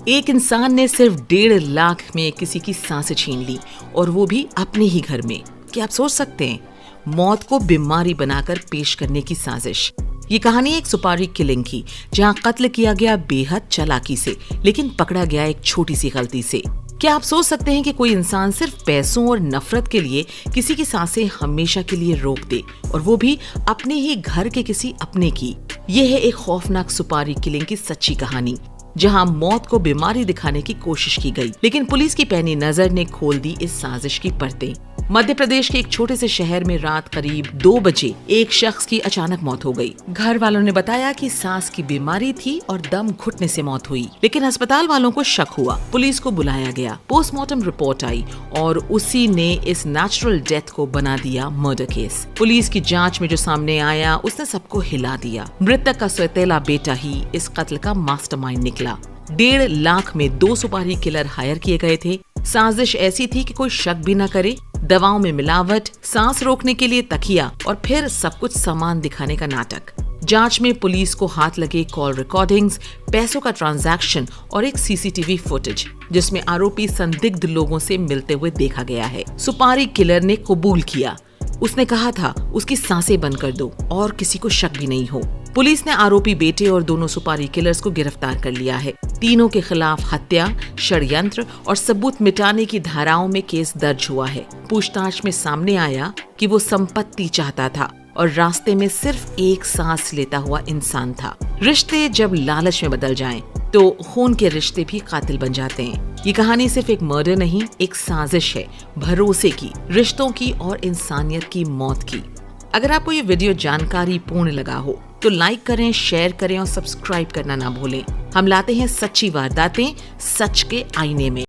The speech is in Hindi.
एक इंसान ने सिर्फ 1.5 लाख में किसी की सांसें छीन ली, और वो भी अपने ही घर में। क्या आप सोच सकते हैं? मौत को बीमारी बनाकर पेश करने की साजिश। ये कहानी एक सुपारी किलिंग की, जहां कत्ल किया गया बेहद चालाकी से, लेकिन पकड़ा गया एक छोटी सी गलती से। क्या आप सोच सकते हैं कि कोई इंसान सिर्फ पैसों और नफरत के लिए किसी की सांसें हमेशा के लिए रोक दे, और वो भी अपने ही घर के किसी अपने की? ये है एक खौफनाक सुपारी किलिंग की सच्ची कहानी, जहां मौत को बीमारी दिखाने की कोशिश की गई, लेकिन पुलिस की पैनी नजर ने खोल दी इस साजिश की परतें। मध्य प्रदेश के एक छोटे से शहर में रात करीब 2 बजे एक शख्स की अचानक मौत हो गई। घर वालों ने बताया कि सांस की बीमारी थी और दम घुटने से मौत हुई, लेकिन अस्पताल वालों को शक हुआ। पुलिस को बुलाया गया, पोस्टमार्टम रिपोर्ट आई और उसी ने इस नेचुरल डेथ को बना दिया मर्डर केस। पुलिस की जांच में जो सामने आया, उसने सबको हिला दिया। मृतक का सौतेला बेटा ही इस कत्ल का मास्टरमाइंड निकला। 1.5 लाख में 2 सुपारी किलर हायर किए गए थे। साजिश ऐसी थी कि कोई शक भी न करे। दवाओं में मिलावट, सांस रोकने के लिए तकिया और फिर सब कुछ सामान दिखाने का नाटक। जांच में पुलिस को हाथ लगे कॉल रिकॉर्डिंग्स, पैसों का ट्रांजैक्शन और एक सीसीटीवी फुटेज, जिसमें आरोपी संदिग्ध लोगों से मिलते हुए देखा गया है। सुपारी किलर ने कबूल किया। उसने कहा था उसकी सांसें बंद कर दो और किसी को शक भी नहीं हो। पुलिस ने आरोपी बेटे और दोनों सुपारी किलर्स को गिरफ्तार कर लिया है। तीनों के खिलाफ हत्या, षड्यंत्र और सबूत मिटाने की धाराओं में केस दर्ज हुआ है। पूछताछ में सामने आया कि वो संपत्ति चाहता था और रास्ते में सिर्फ एक सांस लेता हुआ इंसान था। रिश्ते जब लालच में बदल जाएं, तो खून के रिश्ते भी कातिल बन जाते हैं। ये कहानी सिर्फ एक मर्डर नहीं, एक साजिश है, भरोसे की, रिश्तों की और इंसानियत की मौत की। अगर आपको ये वीडियो जानकारी पूर्ण लगा हो तो लाइक करें, शेयर करें और सब्सक्राइब करना ना भूलें। हम लाते हैं सच्ची वारदातें सच के आईने में।